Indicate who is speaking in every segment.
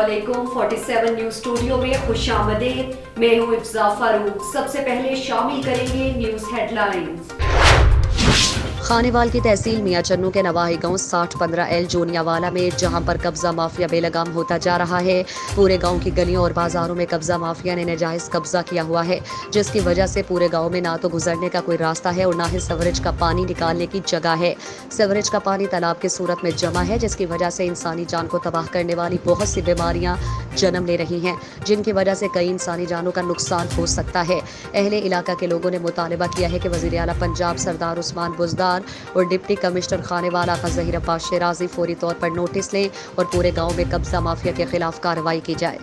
Speaker 1: अस्सलामुअलैकुम 47 news studio में खुशामदीद। मैं हूँ इफ्जा फारूक। सबसे पहले शामिल करेंगे न्यूज हेडलाइंस।
Speaker 2: खानेवाल की तहसील मियां चन्नू के नवाही गांव 6015L जोनियावाला में जहां पर कब्जा माफिया बेलगाम होता जा रहा है। पूरे गांव की गलियों और बाजारों में कब्जा माफिया ने नाजायज कब्जा किया हुआ है, जिसकी वजह से पूरे गांव में ना तो गुजरने का कोई रास्ता है और ना ही सीवरेज का पानी निकालने की जगह है। सीवरेज का पानी तालाब की सूरत में जमा है, जिसकी वजह से इंसानी जान को तबाह करने वाली बहुत सी बीमारियां जन्म ले रही हैं, जिनकी वजह से कई इंसानी जानों का नुकसान हो सकता है। अहले इलाका के लोगों ने मुतालबा किया है कि वज़ीर आला पंजाब सरदार उस्मान बुज़दार और डिप्टी कमिश्नर खानेवाला का ज़हीर अब्बास शिराजी फौरी तौर पर नोटिस लें और पूरे गांव में कब्जा माफिया के खिलाफ कार्रवाई की जाए।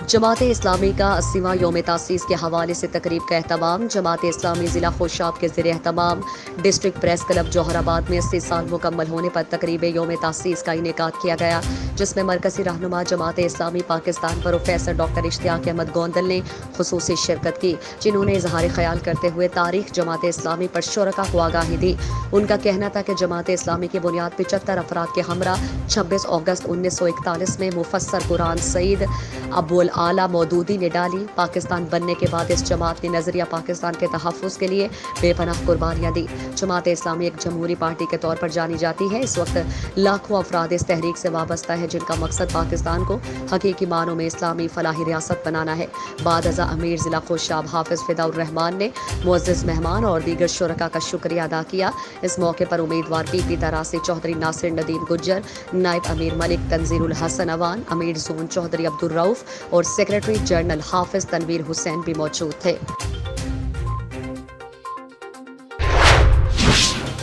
Speaker 2: जमात इस्लामी का 80वां योम तासीस के हवाले से तकरीब का एहतमाम। जमात इस्लामी ज़िला खुशाब के ज़रिए एहतमाम डिस्ट्रिक्ट प्रेस क्लब जौहराबाद में 80 साल मुकम्मल होने पर तकरीब योम तासीस का इनेकाद किया गया, जिसमें मरकज़ी रहनुमा जमात इस्लामी पाकिस्तान प्रोफेसर डॉक्टर इश्तियाक अहमद गोंदल ने खुसूसी शिरकत की, जिन्होंने इजहार ख्याल करते हुए तारीख जमात इस्लामी पर शुरका को आगाही दी। उनका कहना था कि जमात इस्लामी की बुनियाद 75 अफराद के हमरा 26 अगस्त 1941 में मुफस्सर कुरान सईद अबुल आला मौदूदी ने डाली। पाकिस्तान बनने के बाद इस जमात ने नजरिया पाकिस्तान के तहफ़्फ़ुज़ के लिए बेपनाह कुर्बानियाँ दी। जमात इस्लामी एक जमहूरी पार्टी के तौर पर जानी जाती है। इस वक्त लाखों अफराद इस तहरीक से वाबस्ता है, जिनका मकसद पाकिस्तान को हकीकी मानों में इस्लामी फलाही रियासत बनाना है। बाद अज़ा अमीर ज़िला खुशाब हाफिज़ फ़िदाउर रहमान ने मुअज़्ज़िज़ मेहमान और दीगर शुरका का शुक्रिया अदा किया। इस मौके पर उम्मीदवार पीपी तरासी चौधरी नासिर नदीम गुज्जर, नायब अमीर मलिक तंजीरुल हसन अवान, अमीर जोन चौधरी अब्दुल रऊफ और सेक्रेटरी जनरल हाफिज तनवीर हुसैन भी मौजूद थे।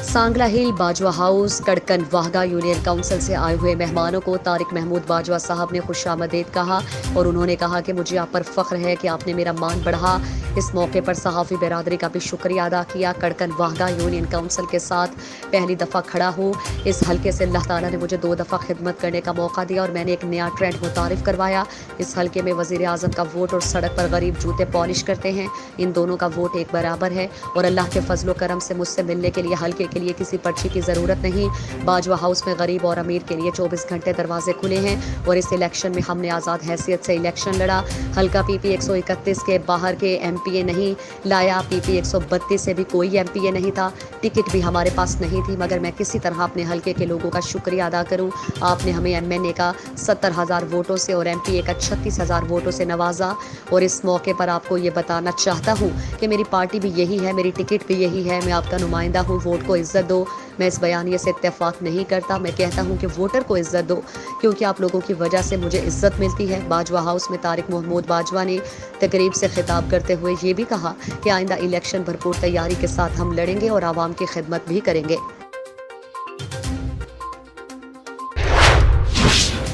Speaker 2: सांगला हिल बाजवा हाउस कड़कन वाहगा यूनियन काउंसिल से आए हुए मेहमानों को तारिक महमूद बाजवा साहब ने खुशामदीद कहा और उन्होंने कहा कि मुझे आप पर फ़ख्र है कि आपने मेरा मान बढ़ा। इस मौके पर सहाफ़ी बिरादरी का भी शुक्रिया अदा किया। कड़कन वाहगा यूनियन काउंसिल के साथ पहली दफ़ा खड़ा हूँ। इस हल्के से अल्लाह ताला ने मुझे 2 दफ़ा खिदमत करने का मौका दिया और मैंने एक नया ट्रेंड मुतारिफ करवाया। इस हल्के में वज़ीर आज़म का वोट और सड़क पर गरीब जूते पॉलिश करते हैं, इन दोनों का वोट एक बराबर है और अल्लाह के फजलो करम से मुझसे मिलने के लिए हल्के के लिए किसी पर्ची की ज़रूरत नहीं। बाजवा हाउस में गरीब और अमीर के लिए 24 घंटे दरवाजे खुले हैं और इस इलेक्शन में हमने आज़ाद हैसियत से इलेक्शन लड़ा। हल्का PP 131 के बाहर के MPA नहीं लाया। PP 132 से भी कोई MPA नहीं था। टिकट भी हमारे पास नहीं थी, मगर मैं किसी तरह अपने हल्के के लोगों का शुक्रिया अदा करूं। आपने हमें MNA का 70,000 वोटों से और MPA का 36,000 वोटों से नवाजा और इस मौके पर आपको ये बताना चाहता हूँ कि मेरी पार्टी भी यही है, मेरी टिकट भी यही है। मैं आपका नुमाइंदा हूँ, वोट को इज्जत दो। मैं इस बयानिए से इत्तेफाक नहीं करता। मैं कहता हूँ कि वोटर को इज्जत दो, क्योंकि आप लोगों की वजह से मुझे इज्जत मिलती है। बाजवा हाउस में तारिक महमूद बाजवा ने तकरीब से खिताब करते हुए ये भी कहा कि आइंदा इलेक्शन भरपूर तैयारी के साथ हम लड़ेंगे और आवाम की खिदमत भी करेंगे।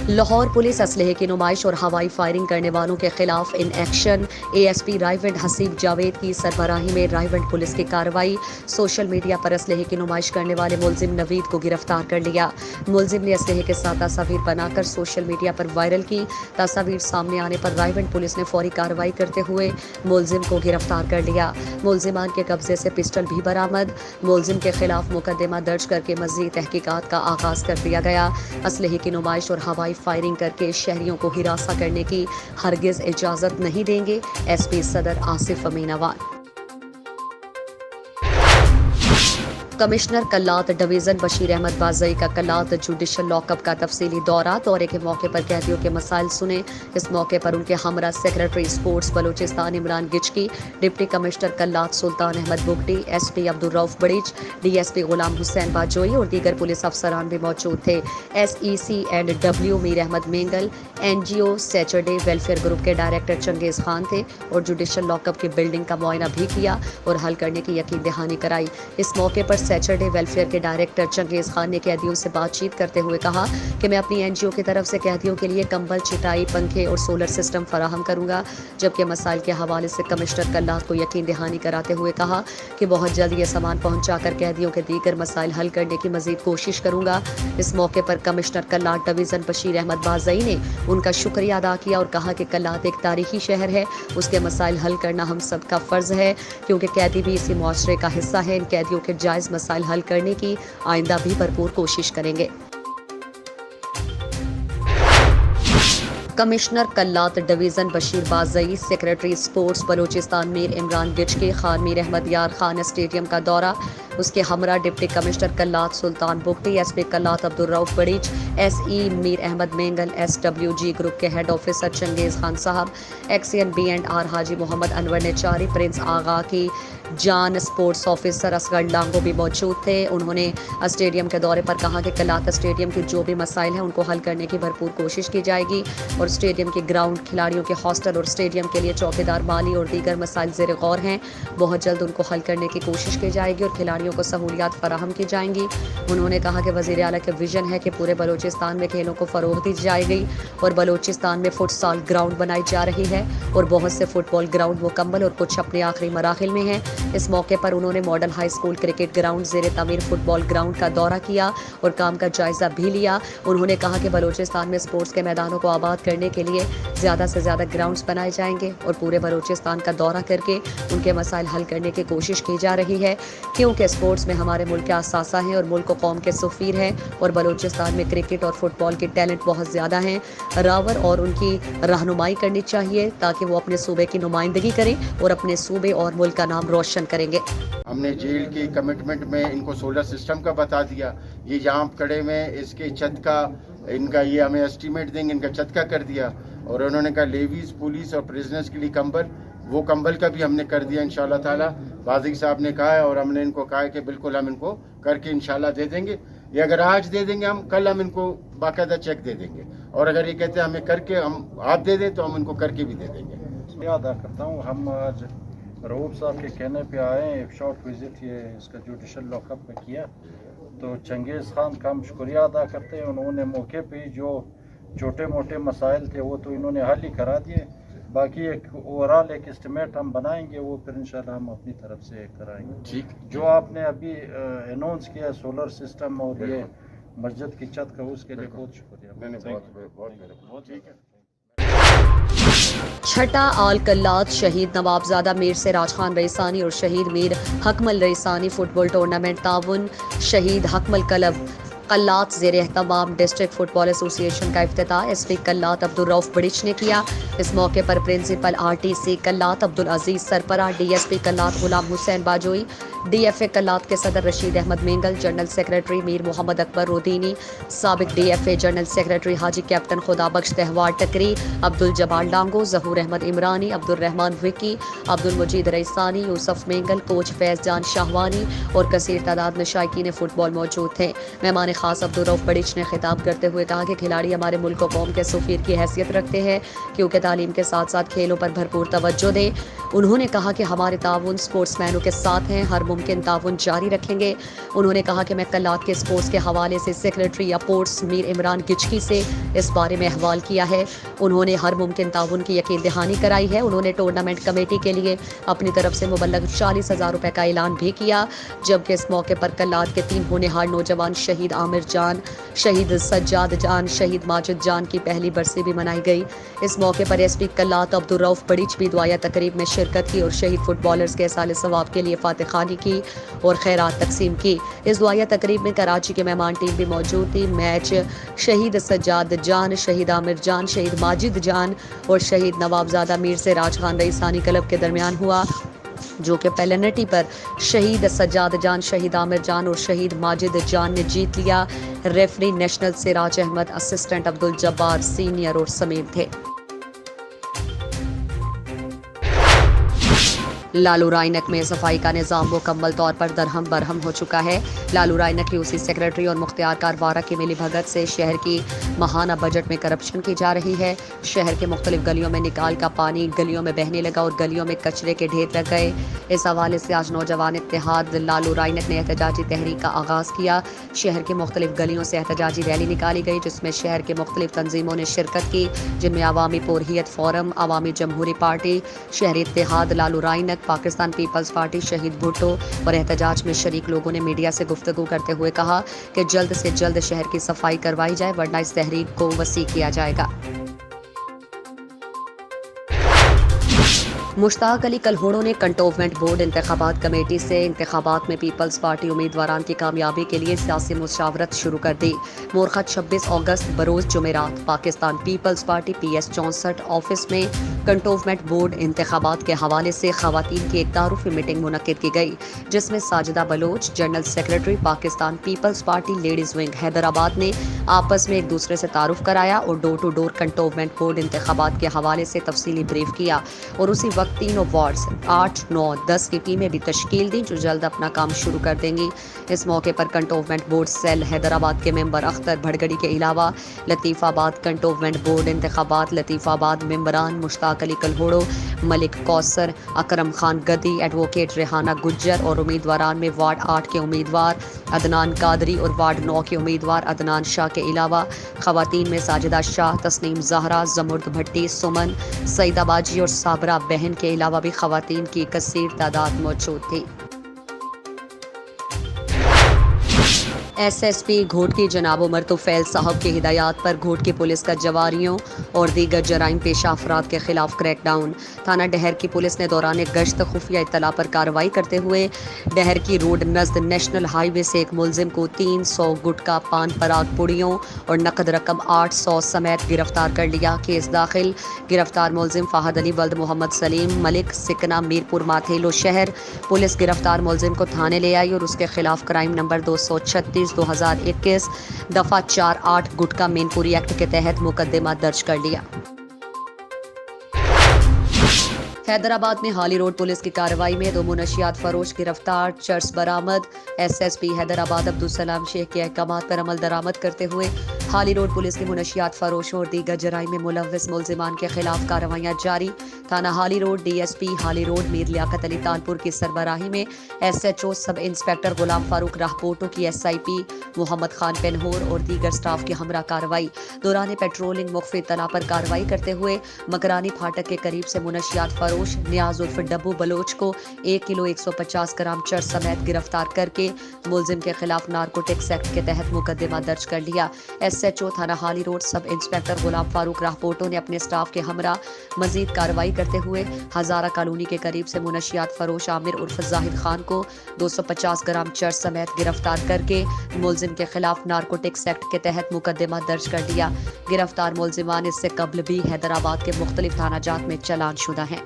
Speaker 2: लाहौर पुलिस असलहे की नुमाइश और हवाई फायरिंग करने वालों के खिलाफ in action. ASP Raiwind Haseeb Javed की सरबराही में रायवंड पुलिस की कार्रवाई। सोशल मीडिया पर असलहे की नुमाइश करने वाले मुलजिम नवीद को गिरफ्तार कर लिया। मुलजिम ने असलहे के साथ तस्वीर बनाकर सोशल मीडिया पर वायरल की। तस्वीर सामने आने पर रायवंड पुलिस ने फौरी कार्रवाई करते हुए मुलजिम को गिरफ्तार कर लिया। मुलजिमान के कब्जे से पिस्टल भी बरामद। मुलजिम के खिलाफ मुकदमा दर्ज करके मज़ीद तहकीकात का आगाज़ कर दिया गया। असलहे की नुमाइश और हवाई फायरिंग करके शहरियों को हिरासा करने की हरगिज़ इजाज़त नहीं देंगे। SP सदर आसिफ अमीन अवान। कमिश्नर कल्लात डिवीज़न बशीर अहमद बाज़ई का कल्लात जुडिशल लॉकअप का तफसीली दौरे के मौके पर कैदियों के मसाइल सुने। इस मौके पर उनके हमरा secretary sports Balochistan Imran Gichki, deputy commissioner Kalat Sultan Ahmed Bugti, SP Abdul Rauf Barech, DSP Ghulam Hussain Bajoi और दीगर पुलिस अफसरान भी मौजूद थे। SEC&W Mir Ahmed Mengal, NGO Saturday welfare group के डायरेक्टर चंगेज़ खान थे और जुडिशल लॉकअप की बिल्डिंग का मुआयना भी किया और हल करने की यकीन दहानी कराई। इस मौके पर सैटरडे वेलफेयर के डायरेक्टर चंगेज़ खान ने कैदियों से बातचीत करते हुए कहा कि मैं अपनी NGO की तरफ से कैदियों के लिए कंबल, चिटाई, पंखे और सोलर सिस्टम फराहम करूंगा। जबकि मसाइल के हवाले से कमिश्नर कल्लात को यकीन दहानी कराते हुए कहा कि बहुत जल्द ये सामान पहुंचाकर कैदियों के दीगर मसाइल हल करने की मजीद कोशिश करूंगा। इस मौके पर कमिश्नर कल्लात डिवीज़न बशीर अहमद बाज़ई ने उनका शुक्रिया अदा किया और कहा कि कल्लात एक तारीखी शहर है, उसके मसाइल हल करना हम सब का फ़र्ज़ है, क्योंकि कैदी भी इसी मुआशरे का हिस्सा है। इन कैदियों के जायज़ मसाइल हल करने की आइंदा भी भरपूर कोशिश करेंगे। Commissioner Kalat division Bashir Bazai, secretary sports Balochistan Mir Imran Gichki, Khan Mir Ahmed Yar Khan stadium का दौरा। उसके हमरा deputy commissioner Kalat Sultan Bugti, SP Kalat Abdul Rauf Barech, SE Mir Ahmed Mengal, SWG group के हेड ऑफिसर चंगेज़ खान साहब, XCN B&R Haji Muhammad Anwar Nechari, prince Agha की जान स्पोर्ट्स ऑफिसर असगर लांगो भी मौजूद थे। उन्होंने स्टेडियम के दौरे पर कहा कि कल्लात स्टेडियम के जो भी मसाइल हैं उनको हल करने की भरपूर कोशिश की जाएगी और स्टेडियम के ग्राउंड, खिलाड़ियों के हॉस्टल और स्टेडियम के लिए चौकीदार, माली और दीगर मसाइल ज़ेर गौर हैं। बहुत जल्द उनको हल करने की कोशिश की जाएगी और खिलाड़ियों को सहूलियात फराहम की जाएंगी। उन्होंने कहा कि वज़ीर आला के विजन है कि पूरे बलूचिस्तान में खेलों को फ़रोग़ दी जाएगी और बलूचिस्तान में फुटसाल ग्राउंड बनाई जा रही है और बहुत से फुटबॉल ग्राउंड मुकम्मल और कुछ अपने आखिरी मराहिल में हैं। इस मौके पर उन्होंने model high school cricket ground, ज़ेर तमीर फुटबॉल ग्राउंड का दौरा किया और काम का जायज़ा भी लिया। उन्होंने कहा कि बलूचिस्तान में स्पोर्ट्स के मैदानों को आबाद करने के लिए ज़्यादा से ज़्यादा ग्राउंड्स बनाए जाएंगे और पूरे बलूचिस्तान का दौरा करके उनके मसाइल हल करने की कोशिश की जा रही है, क्योंकि स्पोर्ट्स में हमारे मुल्क के असासा हैं और मुल्क कौम के सफ़ीर हैं और बलूचिस्तान में क्रिकेट और फुटबॉल के टैलेंट बहुत ज़्यादा हैं। रावर और उनकी रहनुमाई करनी चाहिए ताकि वो अपने सूबे की नुमाइंदगी करें और अपने सूबे और मुल्क का नाम रोशन करेंगे।
Speaker 3: हमने जेल की कमिटमेंट में इनको सोलर सिस्टम का बता दिया, ये जहाँ खड़े में इसके छत का इनका ये हमें एस्टीमेट देंगे, इनका छत का कर दिया। और उन्होंने कहा लेवीज, पुलिस और प्रिजनर्स के लिए कंबल, वो कंबल का भी हमने कर दिया इंशाल्लाह ताला। बाज़ी साहब ने कहा है और हमने इनको कहा है कि बिल्कुल हम इनको करके इंशाल्लाह दे देंगे। ये अगर आज दे देंगे हम, कल हम इनको बाकायदा चेक दे देंगे और अगर ये कहते हैं हमें करके हम आप दे दें तो हम इनको करके भी दे देंगे।
Speaker 4: अदा करता हूँ, हम आज रऊफ साहब के कहने पे आए, एक शॉर्ट विज़िट ये इसका जुडिशल लॉकअप में किया, तो चंगेज़ खान का हम शुक्रिया अदा करते हैं। उन्होंने मौके पे जो छोटे मोटे मसाइल थे वो तो इन्होंने हल ही करा दिए, बाकी एक ओवरऑल एक एस्टिमेट हम बनाएंगे, वो फिर इंशाल्लाह हम अपनी तरफ से कराएंगे।
Speaker 3: ठीक,
Speaker 4: जो आपने अभी अनाउंस किया सोलर सिस्टम और ये मस्जिद की छत का, उसके लिए बहुत शुक्रिया।
Speaker 3: बहुत ठीक है।
Speaker 2: छठा आल कल्लात शहीद नवाबजादा मीर सिराज खान रईसानी और शहीद मीर हकमल रईसानी फुटबॉल टूर्नामेंट ताउन शहीद हकमल क्लब कल्लात ज़ेर एहतमाम डिस्ट्रिक्ट फुटबॉल एसोसिएशन का इफ्तिताह एसपी कल्लात अब्दुल रऊफ बड़ीच ने किया। इस मौके पर प्रिंसिपल RTC कल्लात अब्दुल अजीज़ सरपरा, DSP कल्लात गुलाम हुसैन बाजोई, DFA कल्लात के सदर रशीद अहमद मेंगल, जनरल सेक्रेटरी मीर मोहम्मद अकबर रोदीनी, साबिक DFA जनरल सेक्रेटरी हाजी कैप्टन खुदाबख्श तहवार टकरी, अब्दुल जबार लांगो, जहूर अहमद इमरानी, अब्दुल रहमान विकी, अब्दुल मजीद रईसानी, यूसुफ मेंगल, कोच फैज़ जान शाहवानी और कसीर तादाद में शायकीन फुटबॉल मौजूद थे। मेहमान खास अब्दुल रऊफ बड़ीच ने खिताब करते हुए कहा कि खिलाड़ी हमारे मुल्क और कौम के सफ़ीर की हैसियत रखते हैं, क्योंकि तालीम के साथ साथ खेलों पर भरपूर तवज्जो दें। उन्होंने कहा कि हमारे ताउन स्पोर्ट्समैनों के साथ हैं, हर मुमकिन ताउन जारी रखेंगे। उन्होंने कहा कि मैं कल्लात के स्पोर्ट्स के हवाले से सेक्रेटरी या पोर्ट्स मीर इमरान गिचकी से इस बारे में अहवाल किया है। उन्होंने हर मुमकिन ताउन की यकीन दहानी कराई है। उन्होंने टूर्नामेंट कमेटी के लिए अपनी तरफ से मुबल्लग 40,000 रुपये का ऐलान भी किया, जबकि इस मौके पर कल्लात के 3 होनहार नौजवान शहीद आमिर जान, शहीद सज्जाद जान, शहीद माजिद जान की पहली बरसी भी मनाई गई। इस मौके पर SP कल्लात अब्दुल रऊफ बड़ीच भी दुआया तकरीब में शिरकत की और शहीद फुटबॉलर्स के साल सवाब के लिए फातिह खानी की और खैरात तकसीम की। इस दुआया तकरीब में कराची की मेहमान टीम भी मौजूद थी। मैच शहीद सज्जाद जान, शहीद आमिर जान, शहीद माजिद जान और शहीद नवाबजादा मीर सिराज खान रईसानी क्लब के दरमियान हुआ, जो कि पेनल्टी पर शहीद सज्जाद जान, शहीद आमिर जान और शहीद माजिद जान ने जीत लिया। Referee national Siraj Ahmed, assistant Abdul Jabbar senior और समीम थे। लालू रायनक में सफाई का निज़ाम मुकम्मल तौर पर दरहम बरहम हो चुका है। लालू रायनक की उसी सेक्रेटरी और मुख्तियार कारवारा की मिली भगत से शहर की माहाना बजट में करप्शन की जा रही है। शहर के मुख्तलिफ गलियों में निकाल का पानी गलियों में बहने लगा और गलियों में कचरे के ढेर लग गए। इस हवाले से आज नौजवान इत्तेहाद लालू रायनक ने एहतजाजी तहरीक का आगाज़ किया। शहर की मुख्तलिफ गलियों से एहतजाजी रैली निकाली गई, जिसमें शहर के मुख्तलिफ तंजीमों ने शिरकत की, जिनमें अवामी पुरहियत फोरम, अवामी जमहूरी पार्टी, शहरी इत्तेहाद लालू रायनक, पाकिस्तान पीपल्स पार्टी, शहीद भुट्टो और एहतजाज में शरीक लोगों ने मीडिया से गुफ्तगू करते हुए कहा कि जल्द से जल्द शहर की सफाई करवाई जाए, वरना इस तहरीक को वसी किया जाएगा। मुश्ताक अली कलहोड़ो ने कंटोनमेंट बोर्ड इंतखाबात कमेटी से इंतखाबात में पीपल्स पार्टी उम्मीदवारान की कामयाबी के लिए सियासी मुशावरत शुरू कर दी। मोरखत 26 अगस्त बरोज जुमेरात पाकिस्तान पीपल्स पार्टी PS 64 ऑफिस में कंटोनमेंट बोर्ड इंतखाबात के हवाले से खवातीन की एक तारुफी मीटिंग मुनक्किद की गई, जिसमें Sajida Baloch general secretary Pakistan Peoples Party ladies wing Hyderabad ने आपस में एक दूसरे से तारुफ कराया और door to door cantonment board इंतखाबात के हवाले से तफसीली ब्रीफ किया और उसी वक्त तीनों वार्ड्स 8, 9, 10 की टीमें भी तश्कील दी जो जल्द अपना काम शुरू कर देंगी। इस मौके पर कंटोनमेंट बोर्ड सेल हैदराबाद के मेंबर अख्तर भड़गड़ी के अलावा लतीफ़ाबाद कंटोनमेंट बोर्ड इंतखाबात लतीफ़ाबाद मेंबरान मुश्ताक अली कलहोड़ो, मलिक कौसर, अकरम खान गदी, एडवोकेट रेहाना गुज्जर और उम्मीदवारान में वार्ड 8 के उम्मीदवार अदनान कादरी और वार्ड 9 के उम्मीदवार अदनान शाह के अलावा खवातीन में साजिदा शाह, तस्नीम ज़हरा, जमुर्द भट्टी, सुमन, सईदा बाजी और साबरा बहन के अलावा भी खवातीन की कसीर तादाद मौजूद थी। SSP घोट की जनाब उमर तुफैल साहब की हिदायत पर घोट की पुलिस का जवारियों और दीगर जराइम पेशा अफराद के खिलाफ क्रैकडाउन। थाना डहर की पुलिस ने दौरान गश्त खुफिया इत्तला पर कार्रवाई करते हुए डहर की रोड नज़द नेशनल हाईवे से एक मुलजिम को 300 गुटका, पान पराग पुड़ियों और नकद रकम 800 समेत गिरफ्तार कर लिया। केस दाखिल। गिरफ्तार मुलजिम फ़ाहद अली वल्द मोहम्मद सलीम मलिक सिकना मीरपुर माथेलो शहर। पुलिस गिरफ्तार मुलजिम को थाने ले आई और उसके खिलाफ क्राइम नंबर 236/2021 दफा 4(8) गुटका मेनपुरी एक्ट के तहत मुकदमा दर्ज कर लिया। हैदराबाद में हाली रोड पुलिस की कार्रवाई में 2 मुनशियात फरोश गिरफ्तार, चर्स बरामद। SSP हैदराबाद अब्दुल सलाम शेख के अहकामात पर अमल दरामद करते हुए हाली रोड पुलिस की मुनशियात फरोशों और दीगर जराइम में मुलव्वस मुलजिमान के खिलाफ कार्रवाइयाँ जारी। थाना हाली रोड DSP हाली रोड मीर लियाकत अली तालपुर की सरबराही में SHO सब इंस्पेक्टर गुलाम फारूक राहपोटो की SIP मोहम्मद खान पेनहोर और दीगर स्टाफ की हमरा कार्रवाई दौरान पेट्रोलिंग मुख्फी तला पर कार्रवाई करते हुए मकरानी फाटक के करीब से मुनशियात फरोश नियाज उर्फ डब्बू बलोच को 1 किलो 150 ग्राम चर्स समेत गिरफ्तार करके मुलजिम के खिलाफ नारकोटिक्स एक्ट के तहत मुकदमा दर्ज कर लिया। SHO थाना हाली रोड सब इंस्पेक्टर गुलाम फारूक राहपोटो ने अपने स्टाफ के हमरा मजीद कार्रवाई करते हुए हजारा कॉलोनी के करीब से मुनशियात फरोश आमिर उर्फ जाहिद खान को 250 ग्राम चर्स समेत गिरफ्तार करके मुलजिम के खिलाफ नारकोटिक्स एक्ट के तहत मुकदमा दर्ज कर लिया। गिरफ्तार मुलजिमान इससे कबल भी हैदराबाद के मुख्तलिफ थाना जात में चालान शुदा हैं।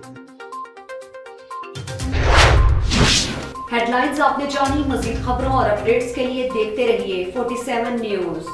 Speaker 1: हेडलाइंस आपने जानी, मजीद खबरों और अपडेट्स के लिए देखते रहिए 47 न्यूज़।